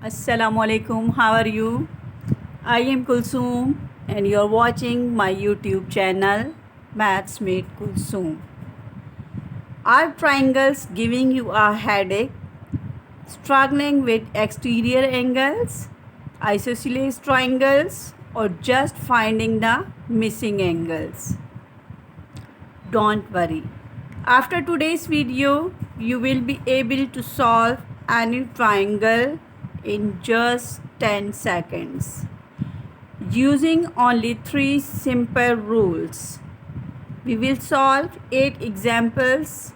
Assalamualaikum. How are you? I am Kulsoom and you're watching my YouTube channel Maths Mate Kulsoom. Are triangles giving you a headache? Struggling with exterior angles, isosceles triangles, or just finding the missing angles? Don't worry. After today's video, you will be able to solve any triangle in just 10 seconds using only 3 simple rules. We will solve 8 examples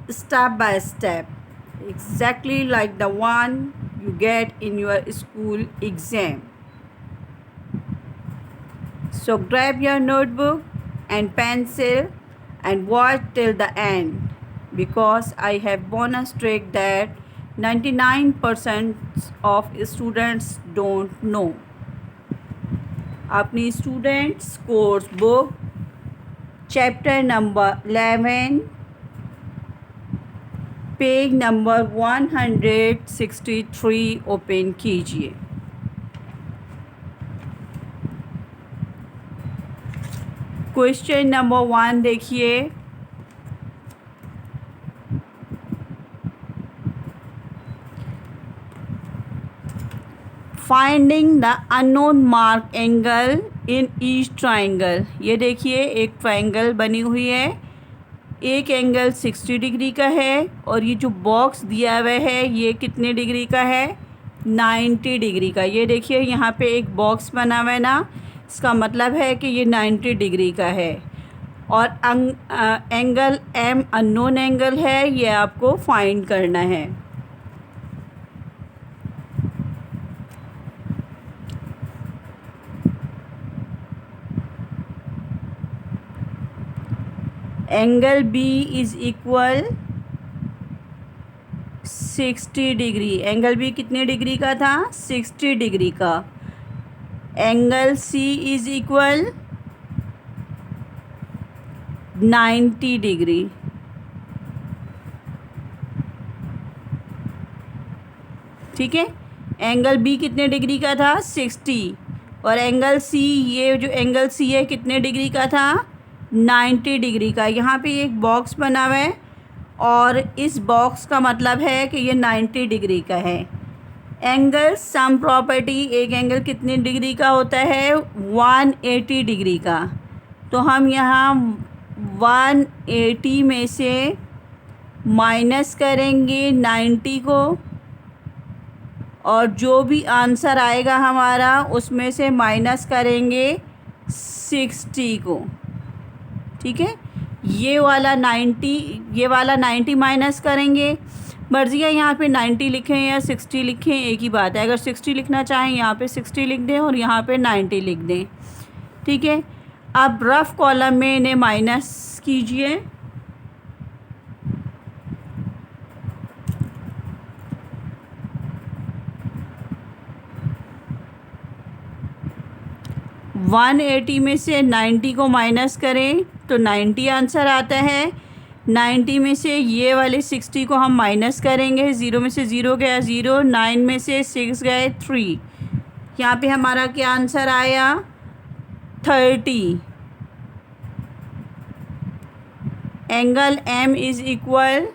step by step, exactly like the one you get in your school exam. So grab your notebook and pencil and watch till the end, because I have bonus trick that 99% of students don't know. अपनी students course book chapter number 11 page number 163 open कीजिए। Question number 1 देखिए। Finding the unknown mark angle in each triangle. ये देखिए एक triangle बनी हुई है, एक एंगल 60 डिग्री का है और ये जो बॉक्स दिया हुआ है ये कितने डिग्री का है, 90 डिग्री का। ये देखिए यहाँ पे एक बॉक्स बना हुआ है ना, इसका मतलब है कि ये 90 डिग्री का है। और एंगल एम अननोन एंगल है, ये आपको फाइंड करना है। Angle B is equal 60 degree. Angle B कितने डिग्री का था, 60 डिग्री का। Angle C is equal 90 degree. ठीक है, एंगल बी कितने डिग्री का था, 60। और एंगल सी, ये जो एंगल सी है कितने डिग्री का था, 90 डिग्री का। यहाँ पे एक बॉक्स बना हुआ है और इस बॉक्स का मतलब है कि ये 90 डिग्री का है। एंगल सम प्रॉपर्टी, एक एंगल कितने डिग्री का होता है, 180 डिग्री का। तो हम यहाँ 180 में से माइनस करेंगे 90 को और जो भी आंसर आएगा हमारा उसमें से माइनस करेंगे 60 को। ठीक है, ये वाला 90 माइनस करेंगे। मर्ज़ी है यहाँ पे 90 लिखें या 60 लिखें, एक ही बात है। अगर 60 लिखना चाहें यहाँ पे 60 लिख दें और यहाँ पे 90 लिख दें। ठीक है, अब रफ़ कॉलम में इन्हें माइनस कीजिए। वन 180 में से 90 को माइनस करें तो 90 आंसर आता है। 90 में से ये वाले 60 को हम माइनस करेंगे, 0 में से 0 गया 0, 9 में से 6 गए 3। यहाँ पे हमारा क्या आंसर आया, 30। Angle M is equal,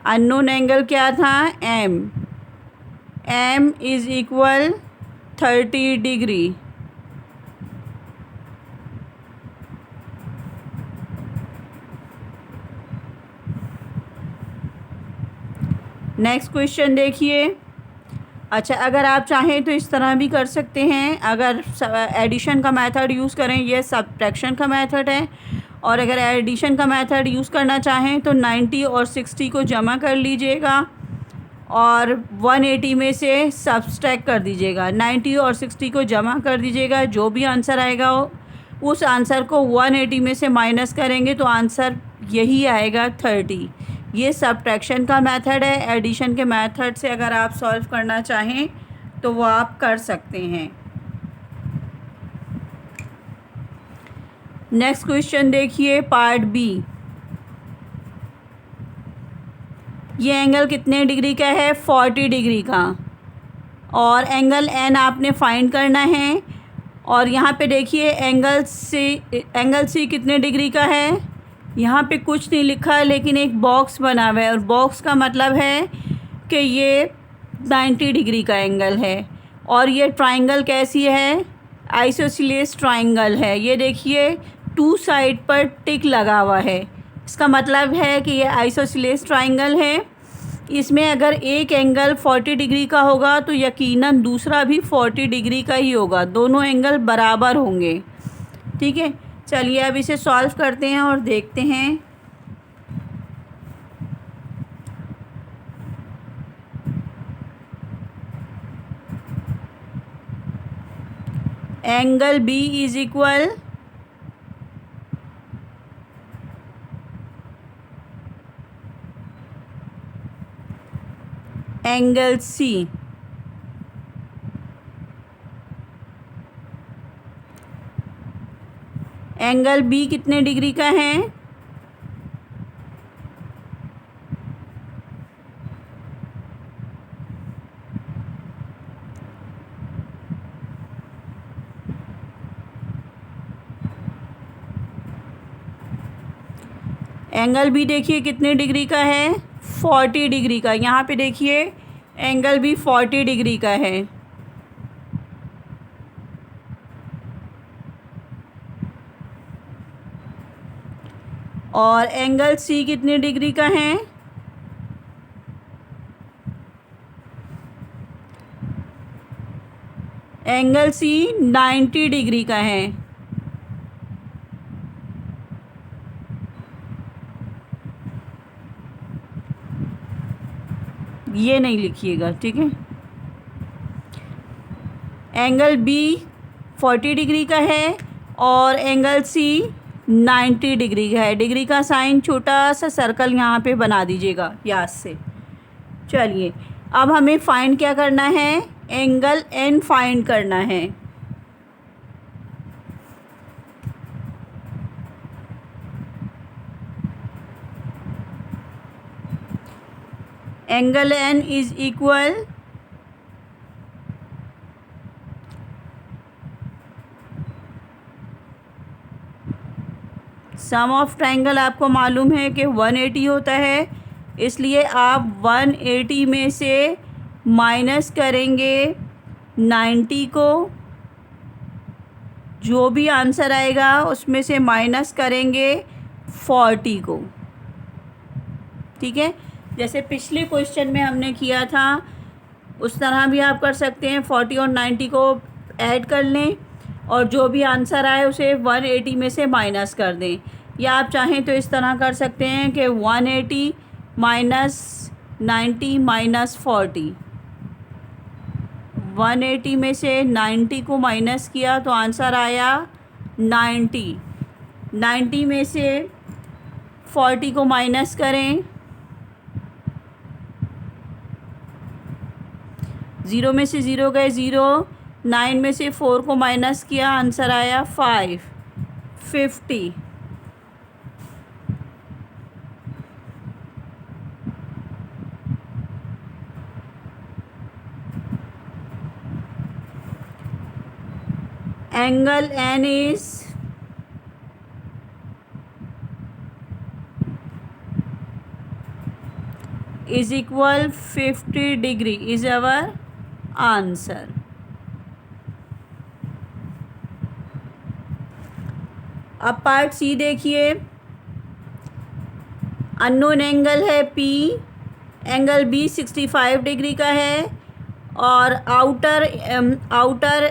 unknown angle क्या था, M is equal 30 degree. Next question देखिए। अच्छा, अगर आप चाहें तो इस तरह भी कर सकते हैं। अगर एडिशन का मेथड यूज़ करें, ये सब्ट्रैक्शन का मेथड है। और अगर एडिशन का मेथड यूज़ करना चाहें तो 90 और 60 को जमा कर लीजिएगा और 180 में से सब्ट्रैक्ट कर दीजिएगा। 90 और 60 को जमा कर दीजिएगा, जो भी आंसर आएगा उस आंसर को 180 में से माइनस करेंगे तो आंसर यही आएगा 30। ये सब्ट्रैक्शन का मेथड है। एडिशन के मेथड से अगर आप सॉल्व करना चाहें तो वो आप कर सकते हैं। नेक्स्ट क्वेश्चन देखिए, पार्ट बी। ये एंगल कितने डिग्री का है? 40 डिग्री का। और एंगल एन आपने फाइंड करना है। और यहाँ पे देखिए एंगल सी कितने डिग्री का है? यहाँ पे कुछ नहीं लिखा है, लेकिन एक बॉक्स बना हुआ है, और बॉक्स का मतलब है कि ये 90 डिग्री का एंगल है। और ये ट्राइंगल कैसी है? आइसोसेलेस ट्राइंगल है। ये देखिए 2 साइड पर टिक लगा हुआ है, इसका मतलब है कि ये आइसोसेलेस ट्राइंगल है। इसमें अगर एक एंगल 40 डिग्री का होगा तो यकीनन दूसरा भी 40 डिग्री का ही होगा, दोनों एंगल बराबर होंगे। ठीक है, चलिए अब इसे सॉल्व करते हैं और देखते हैं। Angle B is equal angle C. Angle B कितने डिग्री का है? एंगल बी देखिए कितने डिग्री का है? 40 डिग्री का। यहाँ पे देखिए एंगल बी 40 डिग्री का है। और एंगल सी कितने डिग्री का है? एंगल सी 90 डिग्री का है। ये नहीं लिखिएगा, ठीक है। एंगल बी 40 डिग्री का है और एंगल सी 90 डिग्री का है। डिग्री का साइन छोटा सा सर्कल यहाँ पे बना दीजिएगा याद से। चलिए अब हमें फाइंड क्या करना है? एंगल एन फाइंड करना है। Angle N is equal sum of triangle. आपको मालूम है कि 180 होता है, इसलिए आप 180 में से माइनस करेंगे 90 को। जो भी आंसर आएगा उसमें से माइनस करेंगे 40 को। ठीक है, जैसे पिछले क्वेश्चन में हमने किया था उस तरह भी आप कर सकते हैं। 40 और 90 को ऐड कर लें और जो भी आंसर आए उसे 180 में से माइनस कर दें। या आप चाहें तो इस तरह कर सकते हैं कि 180 माइनस 90 माइनस 40। 180 में से 90 को माइनस किया तो आंसर आया 90। 90 में से 40 को माइनस करें, 0 में से 0 गए 0, 9 में से 4 को माइनस किया, आंसर आया 50। Angle N is equal 50 degree is our answer। अब पार्ट सी देखिए। अननोन एंगल है पी, एंगल बी 65 डिग्री का है और आउटर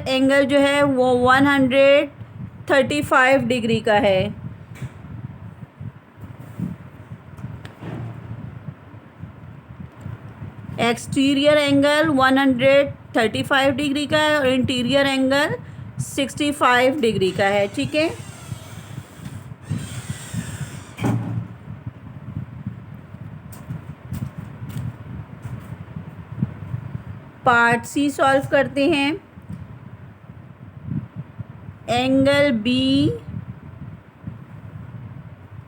एंगल जो है वो 135 डिग्री का है। एक्सटीरियर एंगल 135 डिग्री का है और इंटीरियर एंगल 65 डिग्री का है। ठीक है, पार्ट सी सॉल्व करते हैं। Angle B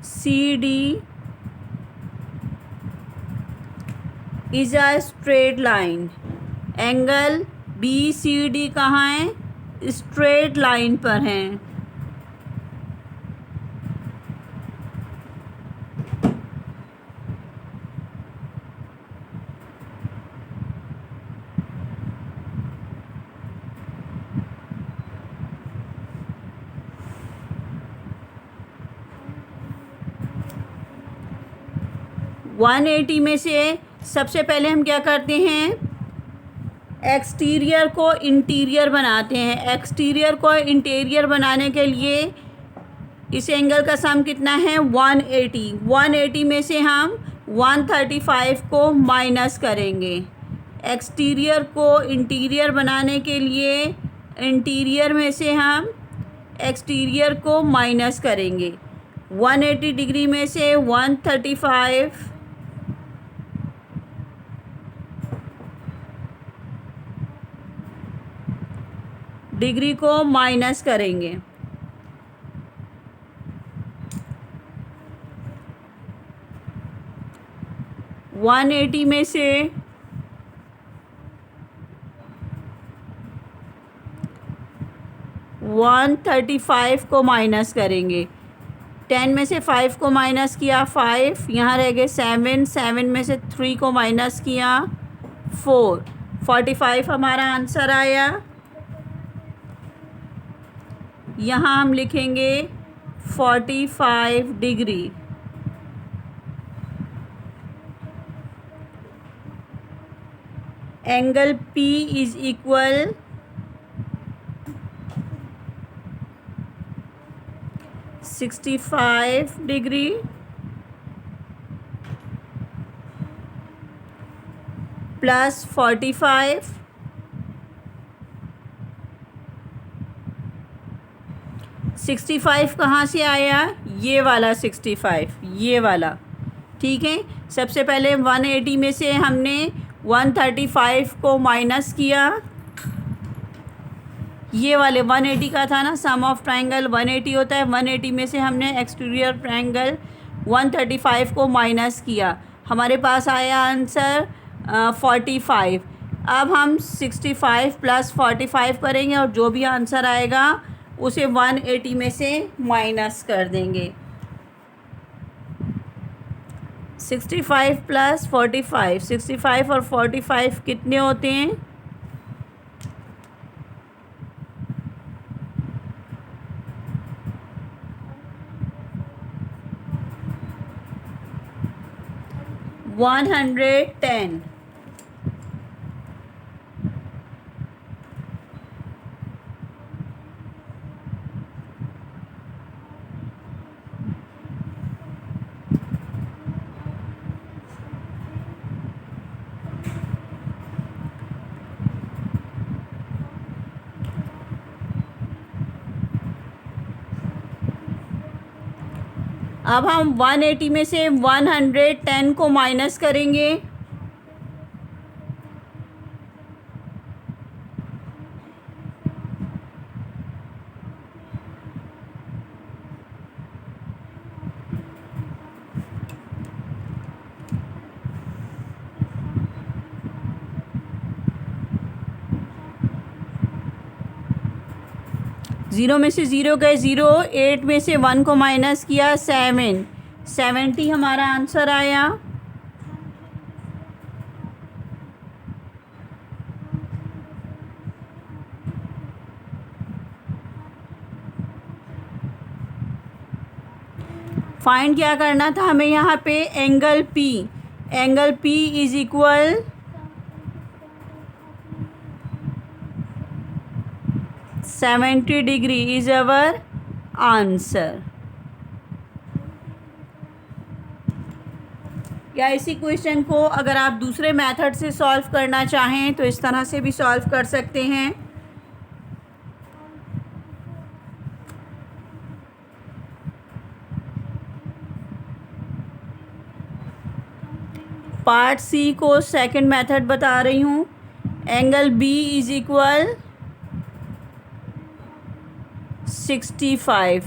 C D is a straight line. Angle B C D कहाँ है? स्ट्रेट लाइन पर हैं। वन एटी में से सबसे पहले हम क्या करते हैं? एक्सटीरियर को इंटीरियर बनाते हैं। एक्सटीरियर को इंटीरियर बनाने के लिए इस एंगल का सम कितना है? 180। 180 में से हम 135 को माइनस करेंगे। एक्सटीरियर को इंटीरियर बनाने के लिए इंटीरियर में से हम एक्सटीरियर को माइनस करेंगे। 180 डिग्री में से 135 डिग्री को माइनस करेंगे। वन एटी में से 135 को माइनस करेंगे। 10 में से 5 को माइनस किया 5, यहाँ रह गए 7। 7 में से 3 को माइनस किया 4। 45 हमारा आंसर आया। यहाँ हम लिखेंगे 45 degree. Angle P is equal 65 degree plus 45 65 कहाँ से आया? ये वाला 65, ये वाला। ठीक है, सबसे पहले 180 में से हमने 135 को माइनस किया। ये वाले 180 का था ना, सम ऑफ ट्रायंगल 180 होता है। 180 में से हमने एक्सटीरियर ट्रायंगल 135 को माइनस किया, हमारे पास आया आंसर 45। अब हम 65 प्लस 45 करेंगे और जो भी आंसर आएगा उसे 180 में से माइनस कर देंगे। 65 प्लस 45, 65 और 45 कितने होते हैं? 110। अब हम 180 में से 110 को माइनस करेंगे। ज़ीरो में से ज़ीरो गए ज़ीरो, 8 में से 1 को माइनस किया 7, 70 हमारा आंसर आया। फाइंड क्या करना था हमें यहाँ पे? Angle P। Angle P is equal 70 degree is our answer. या इसी क्वेश्चन को अगर आप दूसरे मेथड से सॉल्व करना चाहें तो इस तरह से भी सॉल्व कर सकते हैं। पार्ट सी को सेकंड मेथड बता रही हूँ। Angle B is equal 65।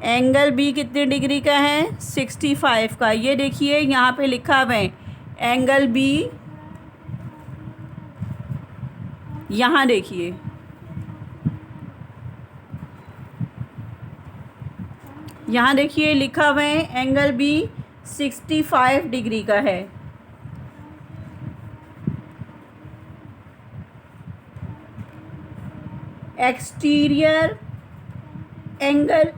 Angle B कितने डिग्री का है? 65 का। ये देखिए यहाँ पे लिखा हुआ है एंगल बी, यहाँ देखिए लिखा हुआ है एंगल बी 65 डिग्री का है। Exterior angle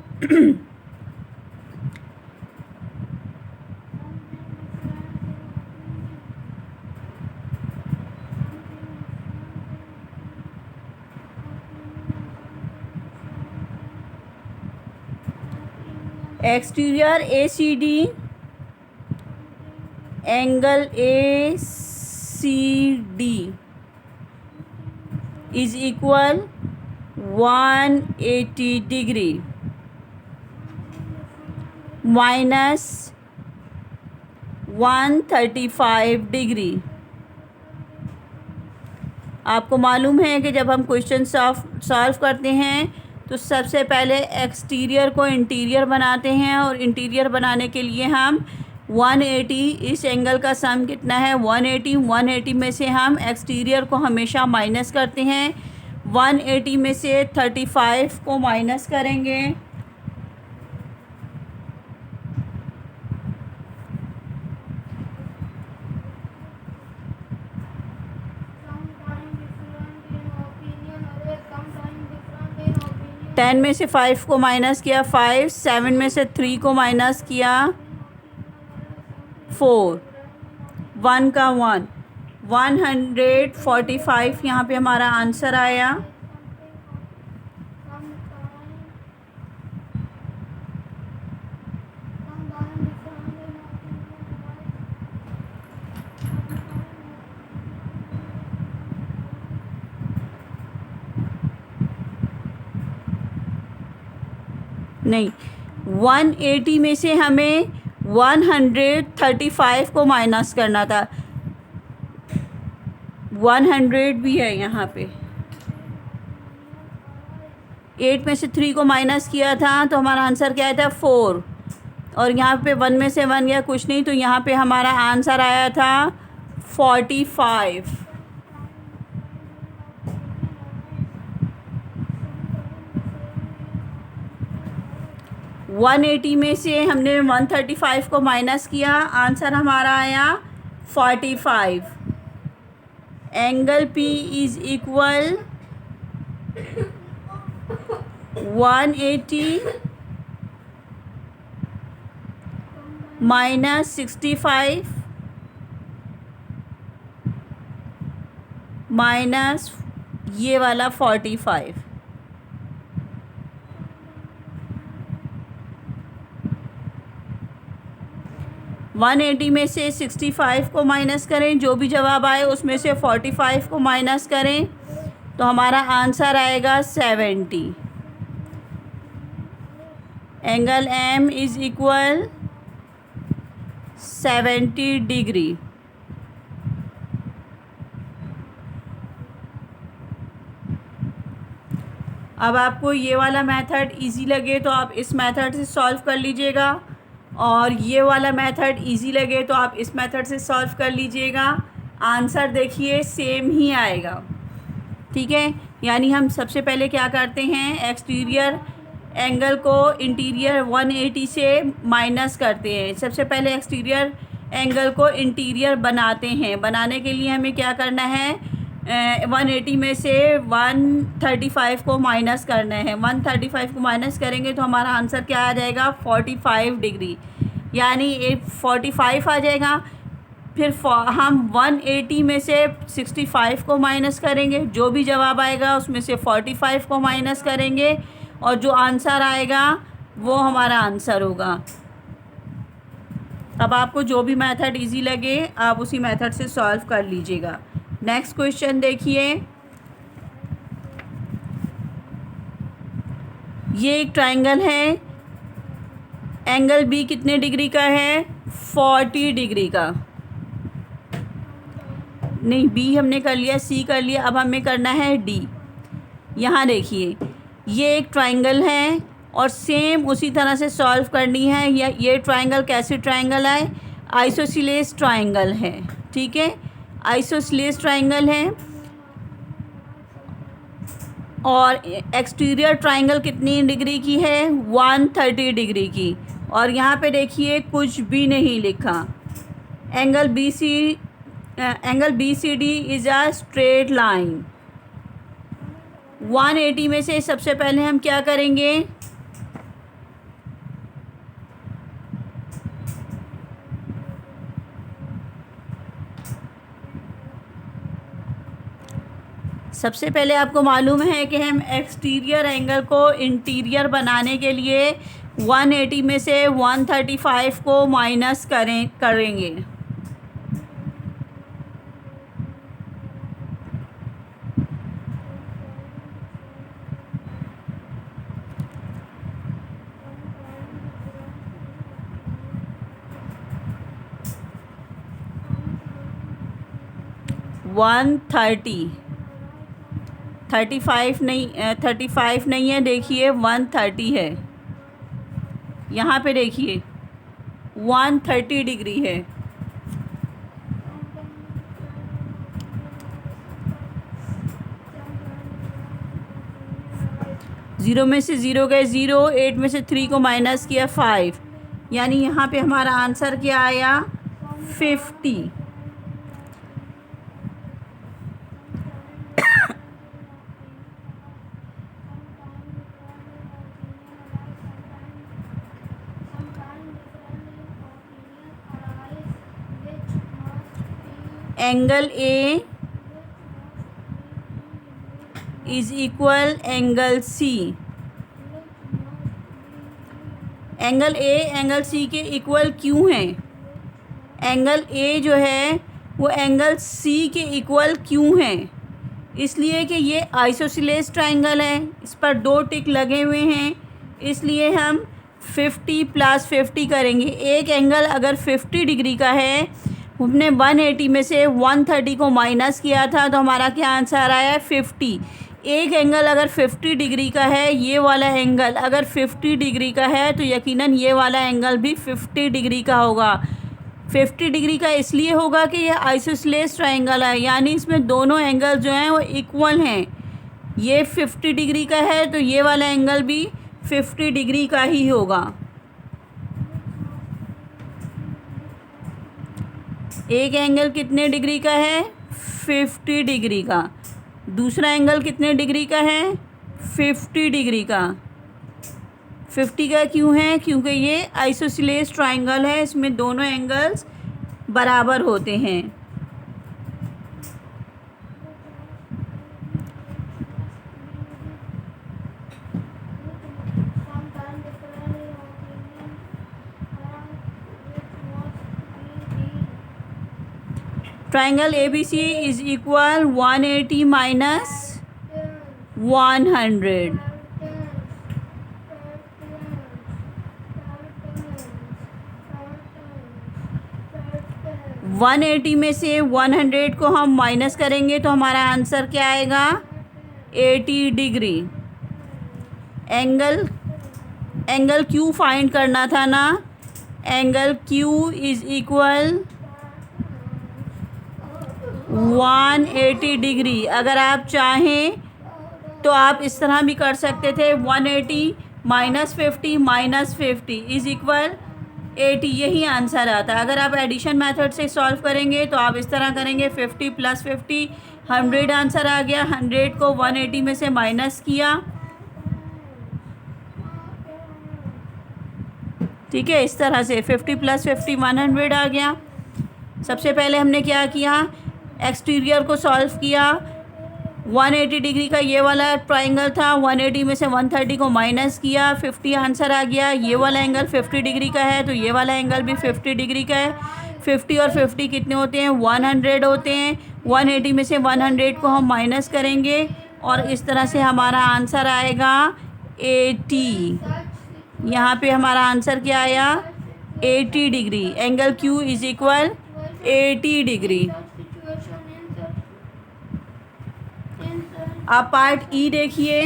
exterior ACD angle ACD is equal 180 degree minus 135 degree. आपको मालूम है कि जब हम क्वेश्चन सॉल्व करते हैं तो सबसे पहले एक्सटीरियर को इंटीरियर बनाते हैं, और इंटीरियर बनाने के लिए हम 180, इस एंगल का सम कितना है 180 में से हम एक्सटीरियर को हमेशा माइनस करते हैं। 180 में से 35 को माइनस करेंगे, टेन में से 5 को माइनस किया 5, 7 में से 3 को माइनस किया 4, 1 का 1, 145 यहाँ पे हमारा आंसर आया। नहीं, 180 में से हमें 135 को माइनस करना था। 100 भी है यहाँ पे, 8 में से 3 को माइनस किया था तो हमारा आंसर क्या आया था 4, और यहाँ पे 1 में से 1 गया कुछ नहीं, तो यहाँ पे हमारा आंसर आया था 45। वन 180 में से हमने 135 को माइनस किया, आंसर हमारा आया 45। Angle P is equal 180 minus 65 minus ये वाला 45। वन 180 में से 65 को माइनस करें, जो भी जवाब आए उसमें से 45 को माइनस करें तो हमारा आंसर आएगा 70। Angle M is equal 70 degree. अब आपको ये वाला मेथड इजी लगे तो आप इस मेथड से सॉल्व कर लीजिएगा, और ये वाला मेथड इजी लगे तो आप इस मेथड से सॉल्व कर लीजिएगा। आंसर देखिए सेम ही आएगा, ठीक है। यानी हम सबसे पहले क्या करते हैं, एक्सटीरियर एंगल को इंटीरियर 180 से माइनस करते हैं। सबसे पहले एक्सटीरियर एंगल को इंटीरियर बनाते हैं। बनाने के लिए हमें क्या करना है, 180 में से 135 को माइनस करना है। 135 को माइनस करेंगे तो हमारा आंसर क्या आ जाएगा 45 डिग्री, यानी 45 आ जाएगा। फिर हम 180 में से 65 को माइनस करेंगे, जो भी जवाब आएगा उसमें से 45 को माइनस करेंगे, और जो आंसर आएगा वो हमारा आंसर होगा। अब आपको जो भी मेथड इजी लगे आप उसी मेथड से सॉल्व कर लीजिएगा। नेक्स्ट क्वेश्चन देखिए, ये एक ट्रायंगल है, एंगल बी कितने डिग्री का है 40 डिग्री का। नहीं, बी हमने कर लिया, सी कर लिया, अब हमें करना है डी। यहाँ देखिए ये एक ट्रायंगल है और सेम उसी तरह से सॉल्व करनी है। ये ट्रायंगल कैसे ट्रायंगल है, आइसोसेलेस ट्राइंगल है, ठीक है, आइसोसेलेस ट्राइंगल है। और एक्सटीरियर ट्राइंगल कितनी डिग्री की है? 130 डिग्री की। और यहाँ पे देखिए कुछ भी नहीं लिखा। Angle B C D is a straight line. 180 में से सबसे पहले हम क्या करेंगे? सबसे पहले आपको मालूम है कि हम एक्सटीरियर एंगल को इंटीरियर बनाने के लिए 180 में से 135 को माइनस करेंगे। वन 35 नहीं है, देखिए 130 है। यहाँ पे देखिए 130 डिग्री है। ज़ीरो में से ज़ीरो गए ज़ीरो, 8 में से 3 को माइनस किया 5, यानी यहाँ पे हमारा आंसर क्या आया? 50। Angle A is equal angle C. Angle A angle C के इक्वल क्यों है? एंगल ए जो है वो एंगल सी के इक्वल क्यों है? इसलिए कि ये आइसोसेलेस ट्राइंगल है, इस पर 2 टिक लगे हुए हैं, इसलिए हम 50 + 50 करेंगे। एक एंगल अगर 50 डिग्री का है, हमने 180 में से 130 को माइनस किया था, तो हमारा क्या आंसर आया है? 50। एक एंगल अगर 50 डिग्री का है, ये वाला एंगल अगर 50 डिग्री का है, तो यकीनन ये वाला एंगल भी 50 डिग्री का होगा। 50 डिग्री का इसलिए होगा कि ये आइसोसेलेस ट्राइंगल है, यानी इसमें दोनों एंगल जो हैं वो इक्वल हैं। ये 50 डिग्री का है तो ये वाला एंगल भी 50 डिग्री का ही होगा। एक एंगल कितने डिग्री का है? 50 डिग्री का। दूसरा एंगल कितने डिग्री का है? 50 डिग्री का। 50 का क्यों है? क्योंकि ये आइसोसेलेस ट्राइंगल है, इसमें दोनों एंगल्स बराबर होते हैं। Triangle ABC is equal 180 minus 100। One 180 में से 100 को हम माइनस करेंगे तो हमारा आंसर क्या आएगा? 80 डिग्री। एंगल Q फाइंड करना था ना। Angle Q is equal 180 degree. अगर आप चाहें तो आप इस तरह भी कर सकते थे, 180 माइनस 50 माइनस 50 इज इक्वल 80, यही आंसर आता है। अगर आप एडिशन मेथड से सॉल्व करेंगे तो आप इस तरह करेंगे, 50 + 50 100 आंसर आ गया। 100 को 180 में से माइनस किया, ठीक है, इस तरह से 50 + 50 100 आ गया। सबसे पहले हमने क्या किया? एक्सटीरियर को सॉल्व किया। 180 डिग्री का ये वाला ट्राइंगल था, 180 में से 130 को माइनस किया, 50 आंसर आ गया। ये वाला एंगल 50 डिग्री का है तो ये वाला एंगल भी 50 डिग्री का है। 50 और 50 कितने होते हैं? 100 होते हैं। 180 में से 100 को हम माइनस करेंगे और इस तरह से हमारा आंसर आएगा 80। यहाँ पे हमारा आंसर क्या आया? 80 degree. Angle Q is equal 80 degree. आप पार्ट E देखिए।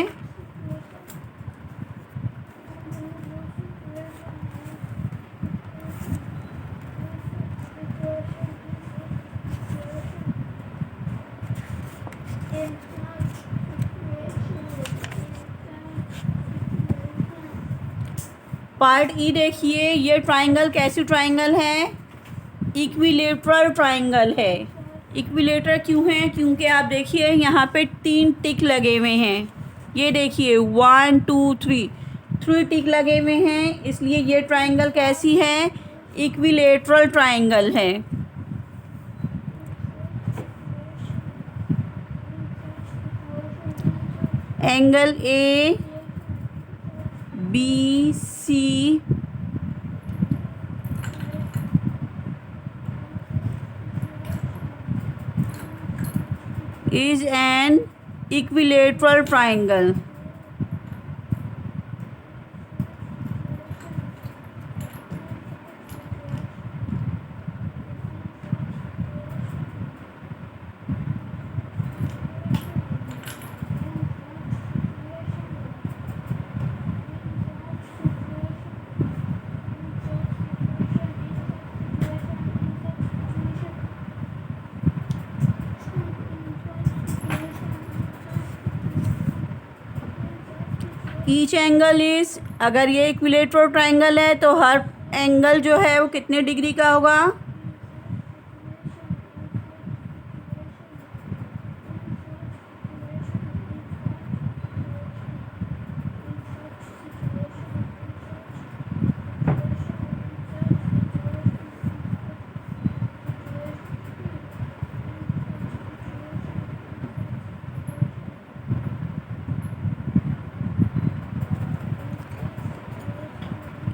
पार्ट ई देखिए, ये ट्राइंगल कैसी ट्राइंगल है? इक्विलेटरल ट्राइंगल है। इक्विलेटर क्यों है? क्योंकि आप देखिए यहाँ पे 3 टिक लगे हुए हैं। ये देखिए 1 2 3 टिक लगे हुए हैं, इसलिए ये ट्राइंगल कैसी है? इक्विलेटरल ट्राइंगल है। Angle A B C is an equilateral triangle. Each angle is, अगर ये इक्विलेटरल ट्राइंगल है तो हर एंगल जो है वो कितने डिग्री का होगा?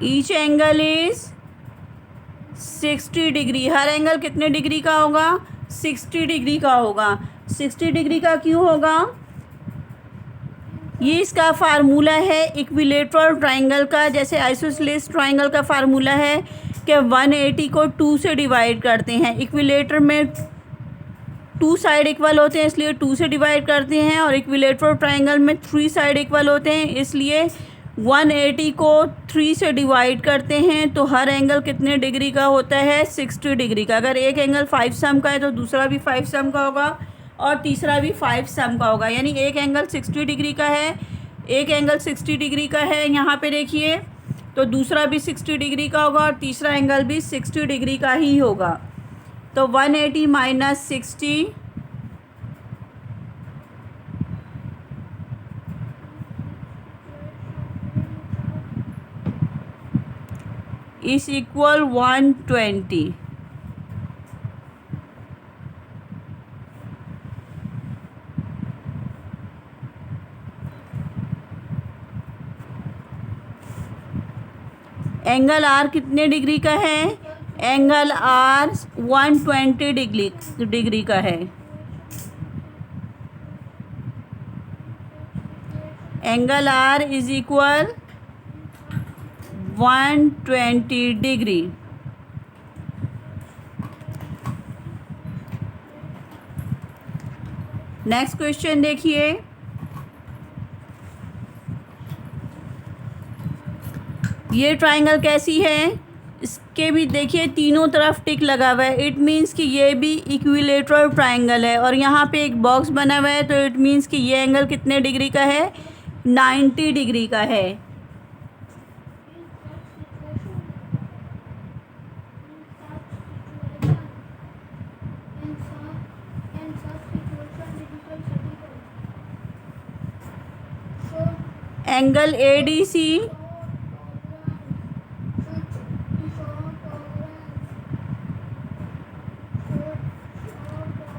Each angle is 60 degree. हर एंगल कितने डिग्री का होगा? 60 डिग्री का होगा। 60 डिग्री का क्यों होगा? ये इसका फार्मूला है इक्विलेटरल ट्राइंगल का। जैसे आइसोसेलेस ट्राइंगल का फार्मूला है कि 180 को 2 से डिवाइड करते हैं। इक्विलेटर में 2 साइड इक्वल होते हैं, इसलिए 2 से डिवाइड करते हैं, और इक्विलेटरल ट्राइंगल में 3 साइड इक्वल होते हैं, इसलिए 180 को 3 से डिवाइड करते हैं। तो हर एंगल कितने डिग्री का होता है? 60 डिग्री का। अगर एक एंगल 5 सम का है तो दूसरा भी 5 सम का होगा और तीसरा भी 5 सम का होगा। यानी एक एंगल 60 डिग्री का है, एक एंगल 60 डिग्री का है यहाँ पे देखिए, तो दूसरा भी 60 डिग्री का होगा और तीसरा एंगल भी 60 डिग्री का ही होगा। तो 180 minus 60 is equal 120। Angle R कितने डिग्री का है? एंगल आर 120 डिग्री का है। Angle R is equal 120 degree. Next question देखिए, ये ट्राइंगल कैसी है? इसके भी देखिए तीनों तरफ टिक लगा हुआ है। इट मीन्स कि ये भी इक्विलेटरल ट्राइंगल है, और यहाँ पे एक बॉक्स बना हुआ है, तो इट मीन्स कि ये एंगल कितने डिग्री का है? 90 डिग्री का है। Angle ADC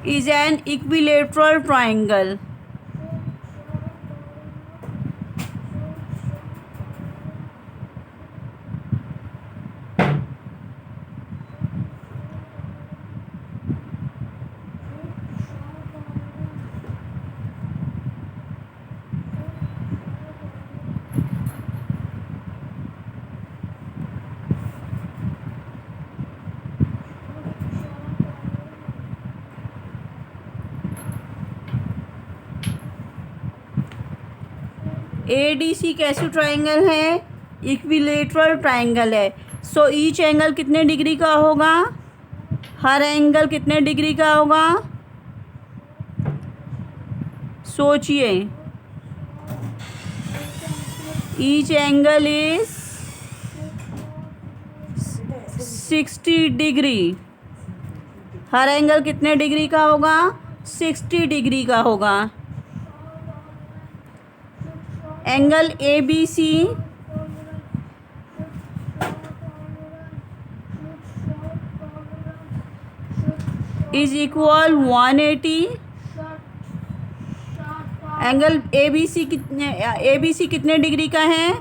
is an equilateral triangle. ADC कैसी ट्राइंगल है? इक्विलेटरल ट्राइंगल है। सो ईच एंगल कितने डिग्री का होगा? हर एंगल कितने डिग्री का होगा? सोचिए। Each angle is 60 degree. हर एंगल कितने डिग्री का होगा? 60 डिग्री का होगा। Angle A B C is equal 180। Angle A B C कितने डिग्री का है?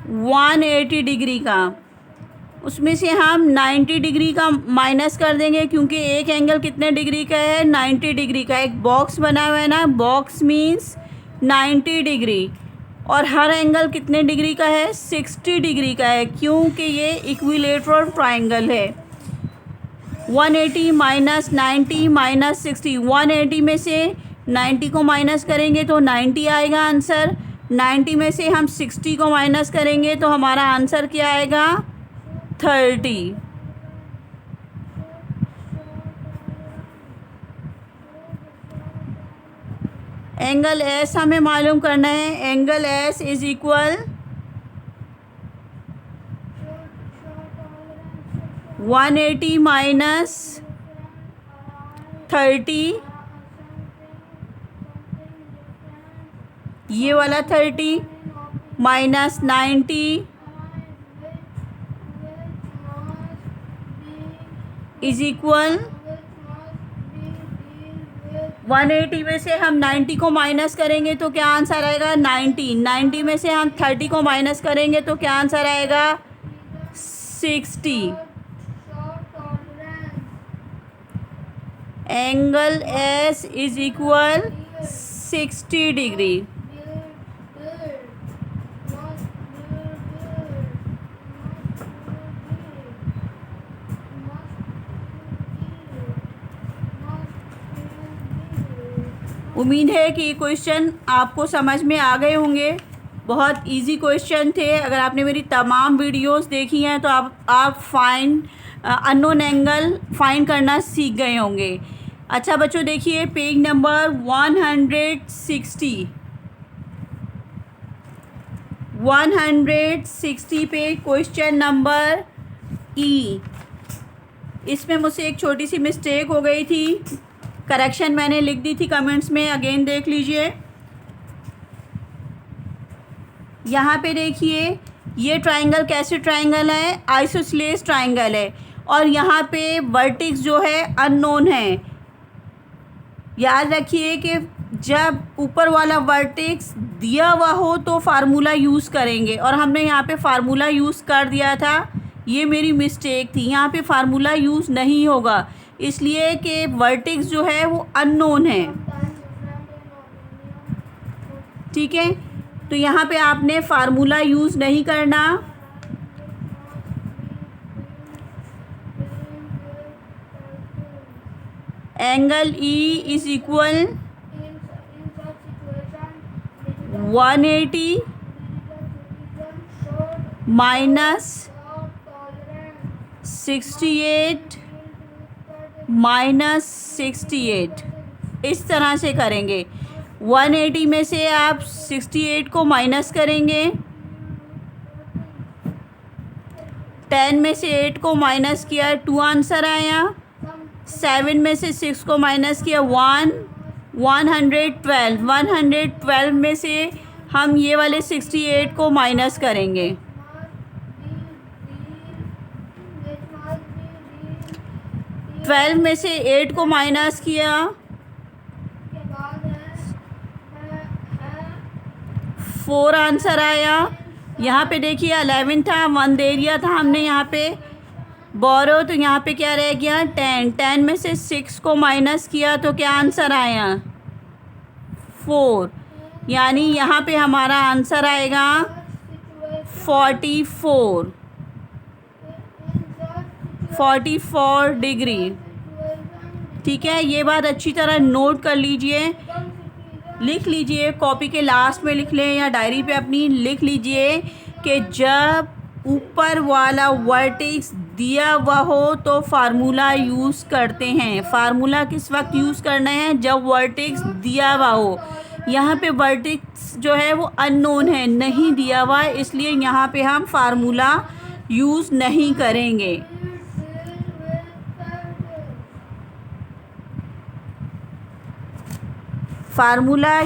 180 डिग्री का। उसमें से हम 90 डिग्री का माइनस कर देंगे, क्योंकि एक एंगल कितने डिग्री का है? 90 डिग्री का। एक बॉक्स बना हुआ है ना, बॉक्स मीन्स 90 डिग्री। और हर एंगल कितने डिग्री का है? 60 डिग्री का है, क्योंकि ये इक्विलेटरल ट्राइंगल है। 180 माइनस 90 माइनस 60। 180 में से 90 को माइनस करेंगे तो 90 आएगा आंसर। 90 में से हम 60 को माइनस करेंगे तो हमारा आंसर क्या आएगा? 30। एंगल एस हमें मालूम करना है। Angle S is equal 180 minus 30, ये वाला 30 माइनस 90 इज इक्वल 180 में से हम 90 को माइनस करेंगे तो क्या आंसर आएगा? 90। 90 में से हम 30 को माइनस करेंगे तो क्या आंसर आएगा? 60। Angle S is equal 60 degree. उम्मीद है कि क्वेश्चन आपको समझ में आ गए होंगे। बहुत इजी क्वेश्चन थे। अगर आपने मेरी तमाम वीडियोस देखी हैं तो आप अननोन एंगल फाइंड करना सीख गए होंगे। अच्छा बच्चों, देखिए पेज नंबर 160 पे क्वेश्चन नंबर ई। इसमें मुझसे एक छोटी सी मिस्टेक हो गई थी, करेक्शन मैंने लिख दी थी कमेंट्स में, अगेन देख लीजिए। यहाँ पे देखिए, ये ट्राइंगल कैसे ट्राइंगल है? आइसोसेलेस ट्राइंगल है, और यहाँ पे वर्टेक्स जो है अननोन है। याद रखिए कि जब ऊपर वाला वर्टेक्स दिया हुआ हो तो फार्मूला यूज़ करेंगे, और हमने यहाँ पे फार्मूला यूज़ कर दिया था। ये मेरी मिस्टेक थी, यहाँ पे फार्मूला यूज़ नहीं होगा, इसलिए कि वर्टेक्स जो है वो अननोन है। ठीक है, तो यहाँ पे आपने फार्मूला यूज़ नहीं करना। Angle E is equal 180 minus 68 minus 68, इस तरह से करेंगे। 180 में से आप 68 को माइनस करेंगे, 10 में से 8 को माइनस किया 2 आंसर आया, 7 में से 6 को माइनस किया 1, 112 में से हम ये वाले 68 को माइनस करेंगे। 12 में से 8 को माइनस किया, 4 आंसर आया। यहाँ पे देखिए 11 था, 1 दे दिया था हमने यहाँ पे बोरो, तो यहाँ पे क्या रह गया? 10 में से 6 को माइनस किया तो क्या आंसर आया? 4। यानी यहाँ पे हमारा आंसर आएगा 44 डिग्री। ठीक है, ये बात अच्छी तरह नोट कर लीजिए, लिख लीजिए, कॉपी के लास्ट में लिख लें या डायरी पे अपनी लिख लीजिए कि जब ऊपर वाला वर्टेक्स दिया हुआ हो तो फार्मूला यूज़ करते हैं। फार्मूला किस वक्त यूज़ करना है? जब वर्टेक्स दिया हुआ हो। यहाँ पे वर्टेक्स जो है वो अननोन है, नहीं दिया हुआ है, इसलिए यहाँ पे हम फार्मूला यूज़ नहीं करेंगे। फार्मूला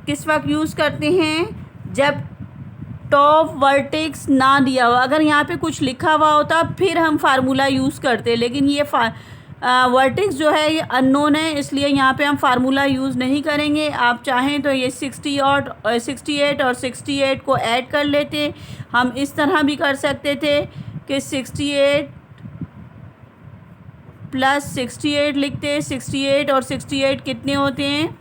किस वक्त यूज़ करते हैं? जब टॉप वर्टेक्स ना दिया हुआ, अगर यहाँ पे कुछ लिखा हुआ होता फिर हम फार्मूला यूज़ करते, लेकिन ये वर्टेक्स जो है ये अननोन है, इसलिए यहाँ पे हम फार्मूला यूज़ नहीं करेंगे। आप चाहें तो ये 68 और 68 को ऐड कर लेते। हम इस तरह भी कर सकते थे कि 68 प्लस 68 लिखते। 68 और 68 कितने होते हैं?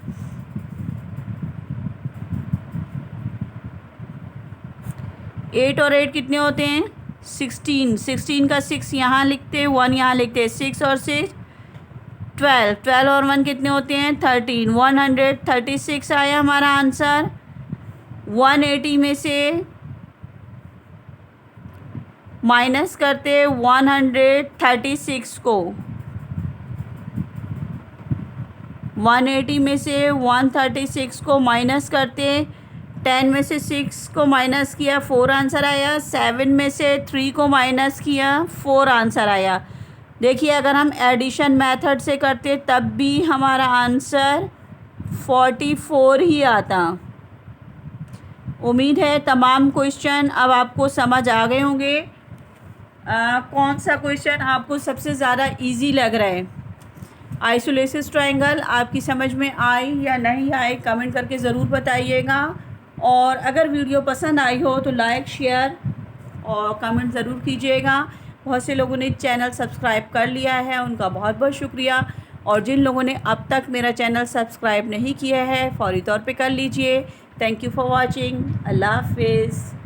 8 और 8 कितने होते हैं? 16। 16 का 6 यहाँ लिखते, 1 यहाँ लिखते, 6 और 6 12। 12 और 1 कितने होते हैं? 13। 136 आया हमारा आंसर। 180 में से माइनस करते 136 को, 180 में से 136 को माइनस करते, 10 में से 6 को माइनस किया, 4 आंसर आया। 7 में से 3 को माइनस किया, 4 आंसर आया। देखिए अगर हम एडिशन मेथड से करते तब भी हमारा आंसर 44 ही आता। उम्मीद है तमाम क्वेश्चन अब आपको समझ आ गए होंगे। कौन सा क्वेश्चन आपको सबसे ज़्यादा इजी लग रहा है? आइसोलेसिस ट्रायंगल आपकी समझ में आई या नहीं आई, कमेंट करके ज़रूर बताइएगा। और अगर वीडियो पसंद आई हो तो लाइक, शेयर और कमेंट ज़रूर कीजिएगा। बहुत से लोगों ने चैनल सब्सक्राइब कर लिया है, उनका बहुत बहुत शुक्रिया। और जिन लोगों ने अब तक मेरा चैनल सब्सक्राइब नहीं किया है, फौरी तौर पे कर लीजिए। Thank you for watching. अल्लाह हाफिज़।